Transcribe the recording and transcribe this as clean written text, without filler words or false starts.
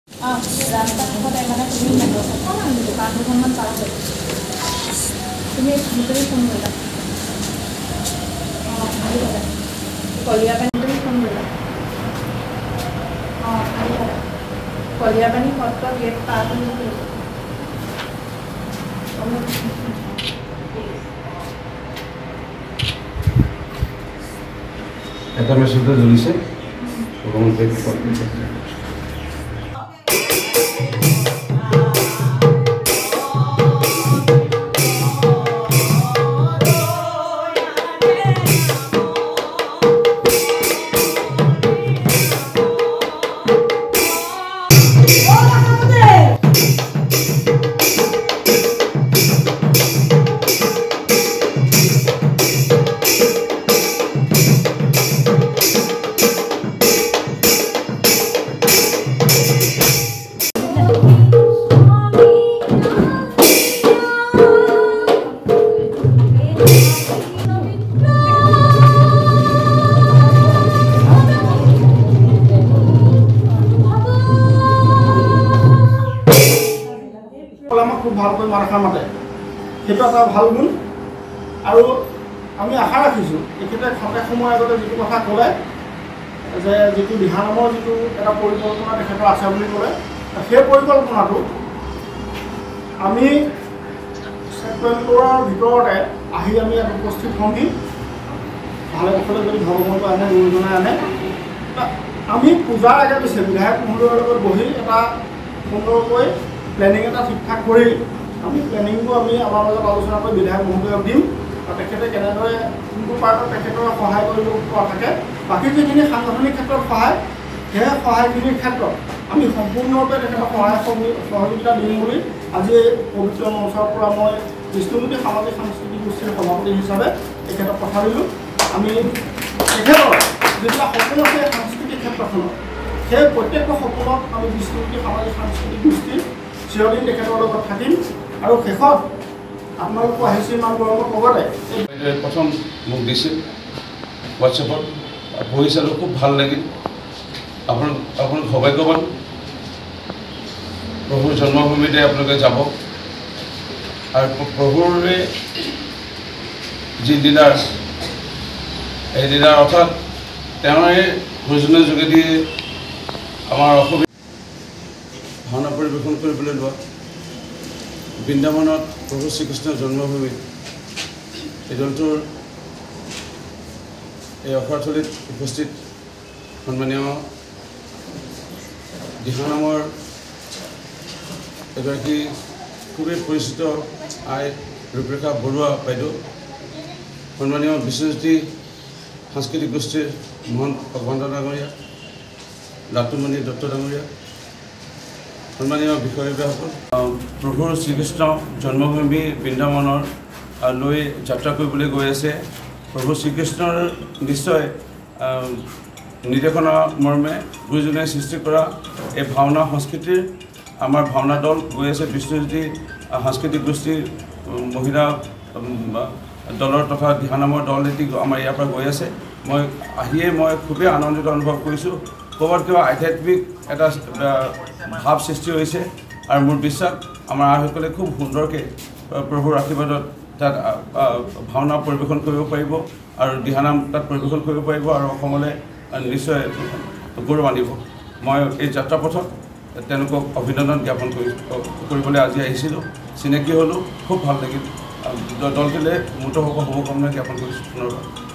ৰাস্তাত সদায় মানে তুমি অকণমান দোকান দুখনমান পাৰ হৈ তুমি ভিতৰি ফোন কৰিলা কলিয়াপানী তুমি ফোন কৰিলা কলিয়াপানী সত্ৰ গেট পাৰ কৰি এটা মেচিনতে জ্বলিছে খুব ভালকৈ মাৰাখা মাতে সেইটো এটা ভাল গুণ আৰু আমি আশা ৰাখিছোঁ তেখেতে খন্তেক সময় আগতে যিটো কথা ক'লে যে যিটো দিহানামৰ যিটো এটা পৰিকল্পনা তেখেতৰ আছে বুলি ক'লে সেই পৰিকল্পনাটো আমি ছেপ্টেম্বৰৰ ভিতৰতে আহি আমি ইয়াত উপস্থিত হওঁগি ভালে কুশলে যদি ভগৱন্তই আনে গুৰুজনাই আনে আমি পূজাৰ আগে পিছে বিধায়ক মহোদয়ৰ লগত বহি এটা সুন্দৰকৈ প্লেনিং এটা ঠিক ঠাক কৰি আমি প্লেনিংটো আমি আমাৰ মাজত আলোচনা কৰি বিধায়ক মহোদয়ক দিম আৰু তেখেতে কেনেদৰে কোনটো পাৰ্টত তেখেতৰ সহায় কৰিব পৰা থাকে বাকী যিখিনি সাংগঠনিক ক্ষেত্ৰত সহায় সেই সহায়খিনিৰ ক্ষেত্ৰত আমি সম্পূৰ্ণৰূপে তেখেতক সহায় সহযোগিতা দিম বুলি আজি পবিত্ৰ মঞ্চৰ পৰা মই বিষ্ণুমতী সামাজিক সাংস্কৃতিক গোষ্ঠীৰ সভাপতি হিচাপে তেখেতক কথা দিলোঁ আমি তেখেতৰ যিবিলাক সপোন আছে সাংস্কৃতিক ক্ষেত্ৰখনত সেই প্ৰত্যেকটো সপোনত আমি বিষ্ণুমতী সামাজিক সাংস্কৃতিক গোষ্ঠীৰ চিৰদিন তেখেতৰ লগত থাকিম আৰু শেষত আপোনালোকো আহিছে ইমান গৰমৰ লগতে প্ৰথম মোক দিছিল হোৱাটছএপত পঢ়ি চালোঁ খুব ভাল লাগিল আপোনালোক সৌভাগ্যৱান প্ৰভুৰ জন্মভূমিতে আপোনালোকে যাব আৰু প্ৰভুৰে যি দিনাৰ এই দিনাৰ অৰ্থাৎ তেওঁৰে প্ৰয়োজনীয় যোগেদি আমাৰ অসুবিধা ভাওনা পৰিৱেশন কৰিবলৈ লোৱা বৃন্দাবনত প্ৰভু শ্ৰীকৃষ্ণৰ জন্মভূমি এই দলটোৰ এই অফাৰথলীত উপস্থিত সন্মানীয় দিহানামৰ এগৰাকী খুবেই পৰিচিত আই ৰূপৰেখা বৰুৱা বাইদেউ সন্মানীয় বিশ্বজ্যোতি সাংস্কৃতিক গোষ্ঠীৰ মহন্ত ভগৱন্ত ডাঙৰীয়া লাটুমণি দত্ত ডাঙৰীয়া সন্মানীয় বিষয়ববীয়াসকল প্ৰভুৰ শ্ৰীকৃষ্ণ জন্মভূমি বৃন্দাবনৰ লৈ যাত্ৰা কৰিবলৈ গৈ আছে প্ৰভু শ্ৰীকৃষ্ণৰ নিশ্চয় নিৰ্দেশনা মৰ্মে গুৰুজনাই সৃষ্টি কৰা এই ভাওনা সংস্কৃতিৰ আমাৰ ভাওনা দল গৈ আছে বিষ্ণুজ্যোতি সাংস্কৃতিক গোষ্ঠীৰ মহিলা দলৰ তথা দিহানামৰ দল এটি আমাৰ ইয়াৰ পৰা গৈ আছে মই আহিয়ে মই খুবেই আনন্দিত অনুভৱ কৰিছোঁ ক'ৰবাত কিবা আধ্যাত্মিক এটা ভাৱ সৃষ্টি হৈছে আৰু মোৰ বিশ্বাস আমাৰ আইসকলে খুব সুন্দৰকৈ প্ৰভুৰ আশীৰ্বাদত তাত ভাওনা পৰিৱেশন কৰিব পাৰিব আৰু দিহানাম তাত পৰিৱেশন কৰিব পাৰিব আৰু অসমলৈ নিশ্চয় গৌৰৱ আনিব মই এই যাত্ৰাপথত তেওঁলোকক অভিনন্দন জ্ঞাপন কৰিবলৈ আজি আহিছিলোঁ চিনাকি হ'লোঁ খুব ভাল লাগিল দলটোলৈ মুঠ শুভকামনা জ্ঞাপন কৰিছোঁ পুনৰবাৰ